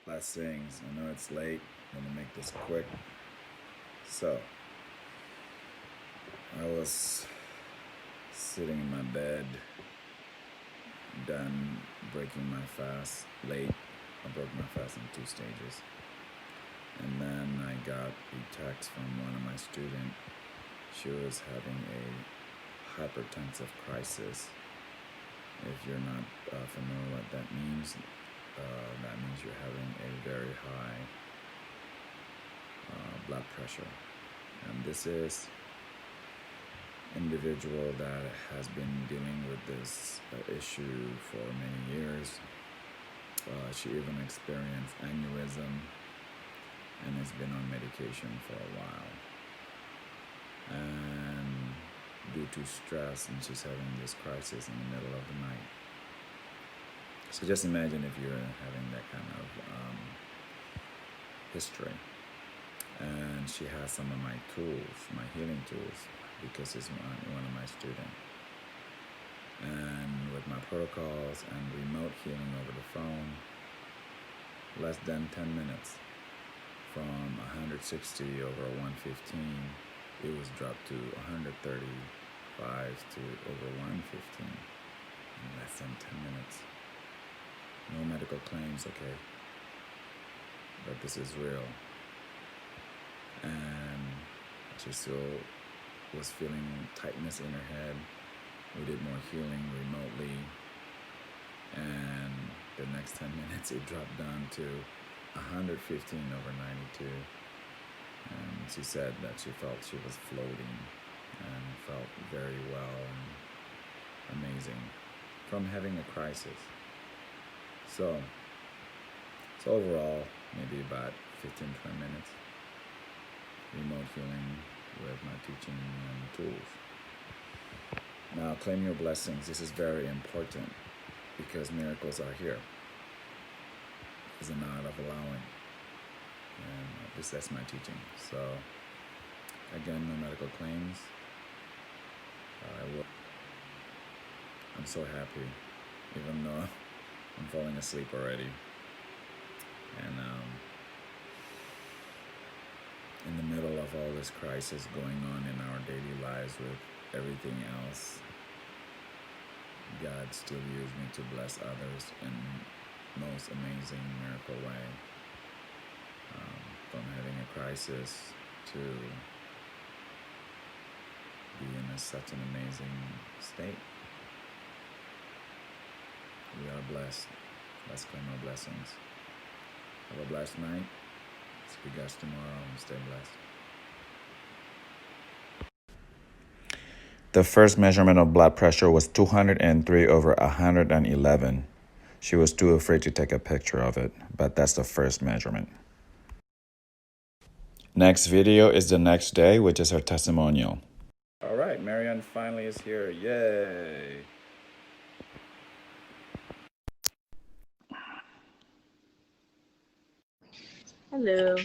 Blessings. I know it's late. I'm gonna make this quick. So, I was sitting in my bed, done breaking my fast late. I broke my fast in two stages. And then I got a text from one of my students. She was having a hypertensive crisis. If you're not familiar what that means you're having a very high blood pressure. And this is individual that has been dealing with this issue for many years. She even experienced aneurysm and has been on medication for a while. And due to stress, and she's having this crisis in the middle of the night. So just imagine if you're having that kind of history. And she has some of my tools, my healing tools, because it's one of my students. And with my protocols and remote healing over the phone, less than 10 minutes, from 160 over 115, it was dropped to 135 to over 115 in less than 10 minutes. No medical claims, okay? But this is real. And she still was feeling tightness in her head. We did more healing remotely. And the next 10 minutes, it dropped down to 115 over 92. And she said that she felt she was floating and felt very well and amazing from having a crisis. So overall, maybe about 15-20 minutes remote healing with my teaching and tools. Now, claim your blessings. This is very important because miracles are here. It's an art of allowing. And that's my teaching. So, again, no medical claims. I'm so happy, even though I'm falling asleep already. And in the middle of all this crisis going on in our daily lives with everything else, God still used me to bless others in most amazing miracle way. From having a crisis to be in such an amazing state. We are blessed. Let's claim our blessings. Have a blessed night. See you guys tomorrow and stay blessed. The first measurement of blood pressure was 203 over 111. She was too afraid to take a picture of it, but that's the first measurement. Next video is the next day, which is her testimonial. All right, Marianne finally is here. Yay! Hello.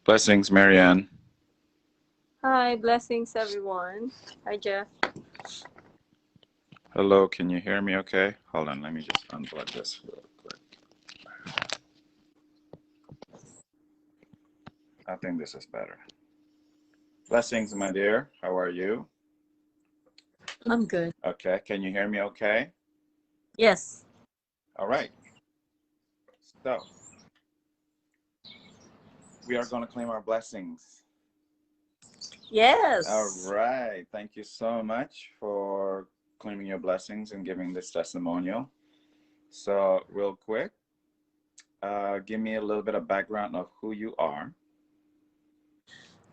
Blessings, Marianne. Hi, blessings everyone. Hi, Jeff. Hello, can you hear me okay? Hold on, let me just unplug this real quick. I think this is better. Blessings, my dear. How are you? I'm good. Okay, can you hear me okay? Yes. All right. So, we are going to claim our blessings. Yes. All right. Thank you so much for claiming your blessings and giving this testimonial. So, real quick, give me a little bit of background of who you are.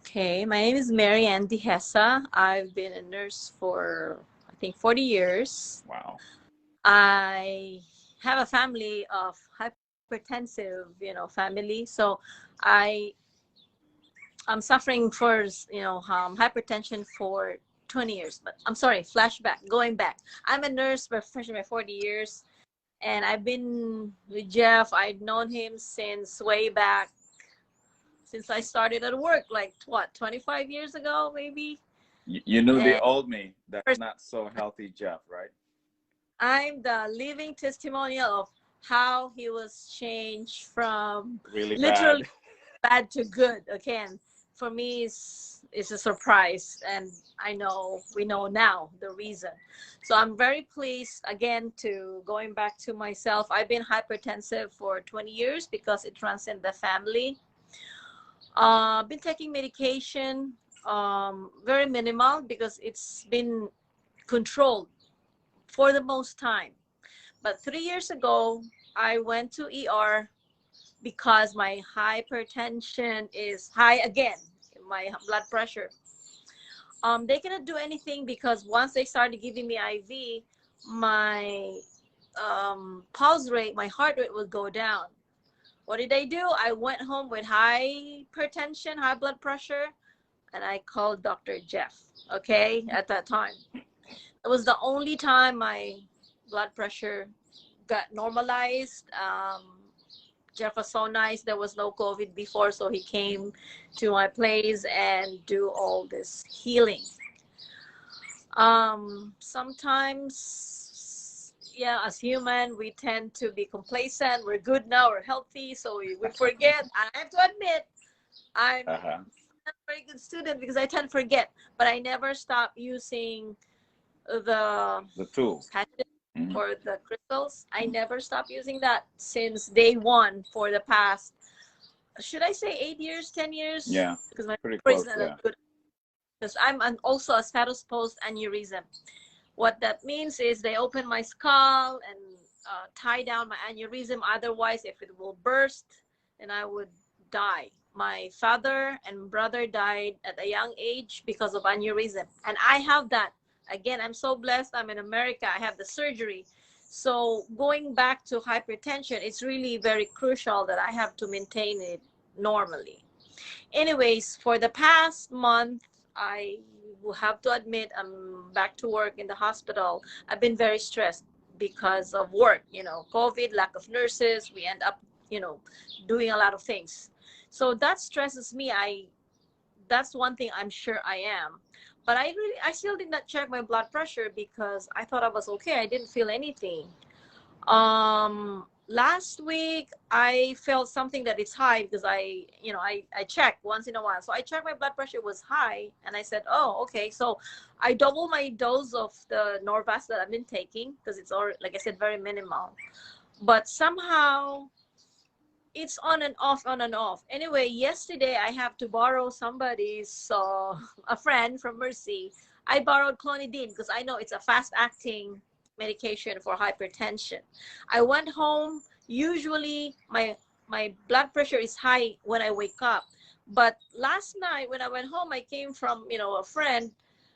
Okay, my name is Mary Ann Dihesa. I've been a nurse for, I think, 40 years. Wow. I have a family of hypertensive, family. So I'm suffering for, hypertension for 20 years. But I'm sorry, flashback, going back. I'm a nurse for 40 years. And I've been with Jeff. I've known him since way back, since I started at work, like what, 25 years ago, maybe? You knew the And old me, that's not so healthy Jeff, right? I'm the living testimonial of how he was changed from Really literally bad. bad to good again. For me, is a surprise, and I know we know now the reason. So I'm very pleased again to going back to myself. I've been hypertensive for 20 years because it runs in the family. Been taking medication, very minimal because it's been controlled for the most time. But 3 years ago, I went to ER because my hypertension is high again, my blood pressure. They cannot do anything because once they started giving me IV, my pulse rate, my heart rate would go down. What did I do? I went home with hypertension, high blood pressure, and I called Dr. Jeff. Okay, at that time, it was the only time my blood pressure got normalized. Jeff was so nice. There was no COVID before, so he came to my place and do all this healing. Sometimes, yeah, as human, we tend to be complacent. We're good now, we're healthy, so we forget. I have to admit, I'm Uh-huh. not a very good student because I tend to forget, but I never stop using the The tools. patches Mhm. or the crystals. I never stopped using that since day one for the past, should I say 8 years, 10 years? Yeah, Because my pretty memory is close. not that Yeah. good. Because also a status post aneurysm. What that means is they open my skull and tie down my aneurysm. Otherwise, if it will burst, then I would die. My father and brother died at a young age because of aneurysm. And I have that. Again, I'm so blessed. I'm in America. I have the surgery. So going back to hypertension, it's really very crucial that I have to maintain it normally. Anyways, for the past month, I will have to admit I'm back to work in the hospital. I've been very stressed because of work, COVID, lack of nurses. We end up, doing a lot of things. So that stresses me. That's one thing I'm sure I am. But I still did not check my blood pressure because I thought I was okay. I didn't feel anything. Last week I felt something that is high because I check once in a while. So I checked my blood pressure was high and I said, oh, okay. So I double my dose of the Norvasc that I've been taking because it's all, like I said, very minimal. But somehow it's on and off, on and off. Anyway, yesterday I have to borrow somebody's, a friend from Mercy. I borrowed clonidine because I know it's a fast acting medication for hypertension. I went home. Usually my blood pressure is high when I wake up. But last night when I went home, I came from, a friend.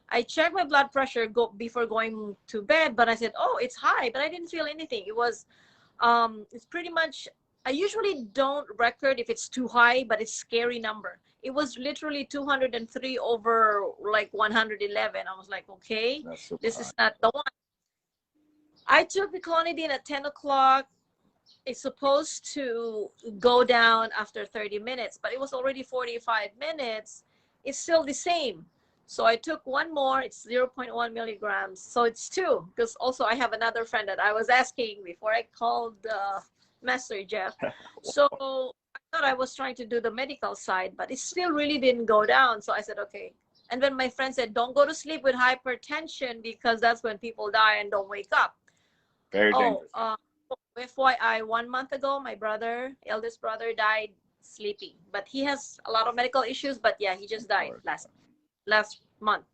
I checked my blood pressure before going to bed, but I said, oh, it's high, but I didn't feel anything. It's pretty much, I usually don't record if it's too high, but it's scary number. It was literally 203 over like 111. I was like, okay, That's super this high. is not the one. I took the clonidine at 10 o'clock. It's supposed to go down after 30 minutes, but it was already 45 minutes. It's still the same. So I took one more. It's zero point 0.1 milligrams. So it's two. Because also I have another friend that I was asking before I called Master Jeff. So I thought I was trying to do the medical side, but it still really didn't go down. So I said, okay. And then my friend said, don't go to sleep with hypertension because that's when people die and don't wake up. Very Oh, dangerous. FYI, 1 month ago, my brother, eldest brother, died sleeping. But he has a lot of medical issues. But yeah, he just Of died course. last month.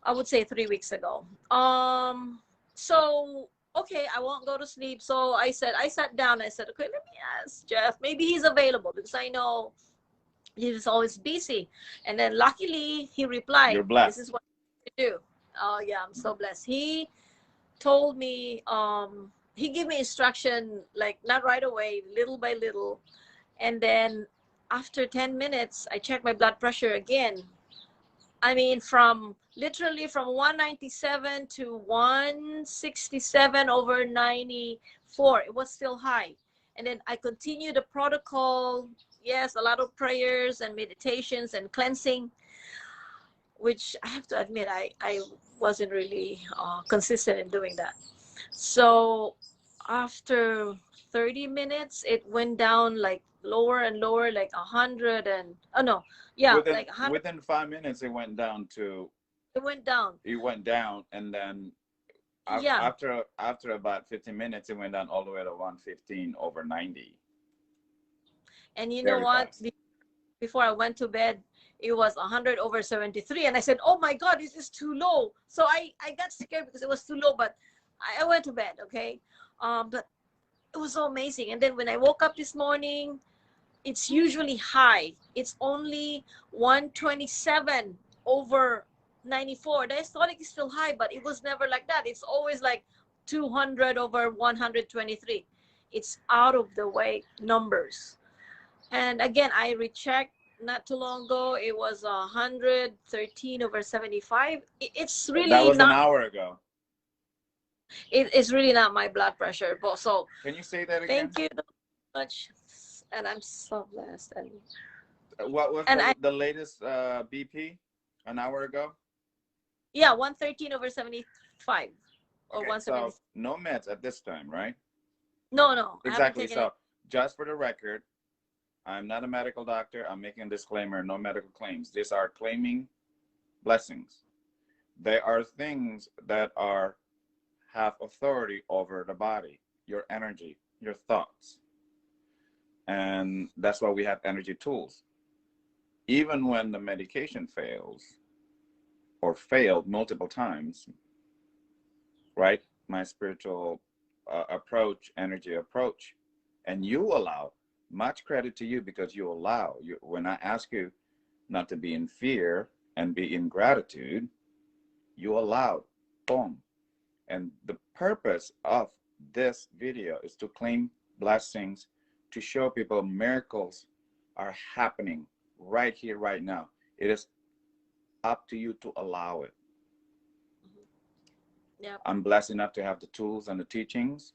I would say 3 weeks ago. So okay, I won't go to sleep. So I sat down. I said, okay, let me ask Jeff. Maybe he's available because I know he's always busy. And then luckily he You're replied, this is blessed. what you do. Oh yeah, I'm so blessed. He told me, he gave me instruction, like not right away, little by little. And then after 10 minutes, I checked my blood pressure again. I mean, from literally from 197 to 167 over 94, it was still high. And then I continued the protocol. Yes, a lot of prayers and meditations and cleansing, which I have to admit, I wasn't really consistent in doing that. So after 30 minutes, it went down like lower and lower, like 100 and, oh no, yeah, like 100. Within 5 minutes, it went down to. It went down. It went down, and then Yeah. after about 15 minutes, it went down all the way to 115/90. And you know Very what? fast. Before I went to bed, it was 100/73. And I said, oh my God, this is too low. So I got scared because it was too low, but I went to bed, okay? But it was so amazing. And then when I woke up this morning, it's usually high. It's only 127/94. The systolic is still high, but it was never like that. It's always like 200/123. It's out of the way numbers. And again, I rechecked not too long ago. It was 113/75. It's That really was an not. hour ago. It's really not my blood pressure. But so Can you say that again? thank you so much, and I'm so blessed. What was And I the latest BP an hour ago? yeah, 113/75 or Okay, 170. so no meds at this time, right? No, I haven't Exactly. taken So it. just for the record, I'm not a medical doctor. I'm making a disclaimer, no medical claims. These are claiming blessings. They are things that have authority over the body, your energy, your thoughts. And that's why we have energy tools. Even when the medication fails or failed multiple times, right? My spiritual approach, energy approach, and you allow, much credit to you because you allow. When I ask you not to be in fear and be in gratitude, you allowed. Boom. And the purpose of this video is to claim blessings, to show people miracles are happening right here, right now. It is up to you to allow it. Yeah. I'm blessed enough to have the tools and the teachings,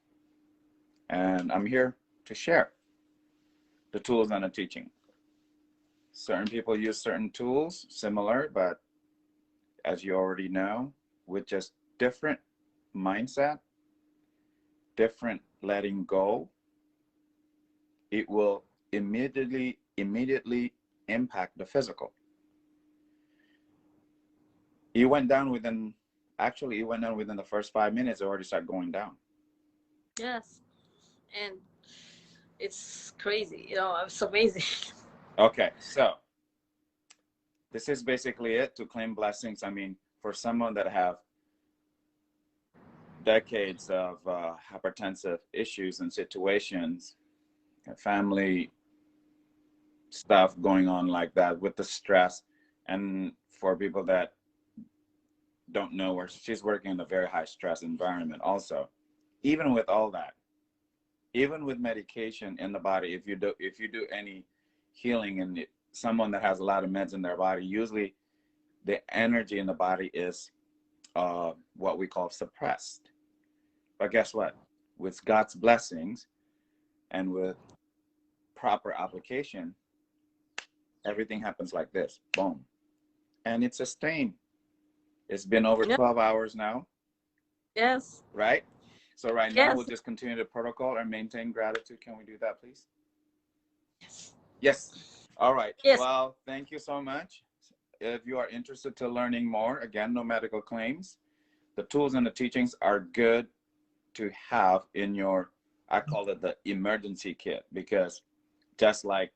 and I'm here to share the tools and the teaching. Certain people use certain tools, similar, but as you already know, with just different mindset, different letting go, it will immediately impact the physical. It went down within the first 5 minutes. It already started going down. Yes. And it's crazy. It's amazing. Okay, so this is basically it to claim blessings. I mean, for someone that have decades of hypertensive issues and situations, family stuff going on like that with the stress, and for people that don't know, where she's working in a very high stress environment also. Even with all that, even with medication in the body, if you do any healing and someone that has a lot of meds in their body, usually the energy in the body is what we call suppressed. But guess what? With God's blessings and with proper application, everything happens like this. Boom. And it's sustained. It's been over Yep. 12 hours now. Yes. Right? So right now, Yes. we'll just continue the protocol and maintain gratitude. Can we do that, please? Yes. Yes. All right. Yes. Well, thank you so much. If you are interested to learning more, again, no medical claims. The tools and the teachings are good to have in your, I call it the emergency kit, because just like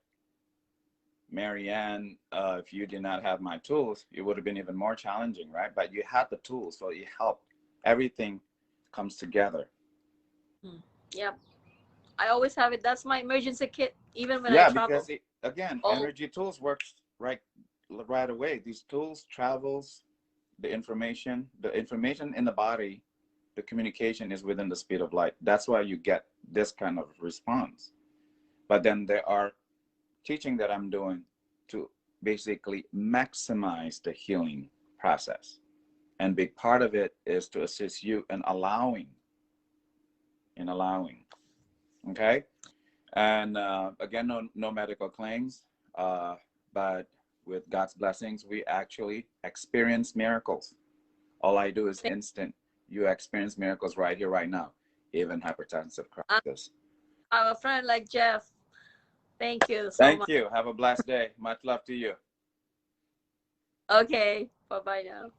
Marianne, if you did not have my tools, it would have been even more challenging, right? But you had the tools, so it helped. Everything comes together. Yep. I always have it. That's my emergency kit, even when I Yeah, travel. because again, Oh. energy tools works right away. These tools travels the information in the body, the communication is within the speed of light. That's why you get this kind of response. But then there are teaching that I'm doing to basically maximize the healing process. And big part of it is to assist you in allowing. Okay? And again, no medical claims, but with God's blessings, we actually experience miracles. All I do is instant. You experience miracles right here, right now, even hypertensive crisis. have a friend like Jeff. Thank you so Thank much. you. Have a blessed day. Much love to you. Okay, bye bye now.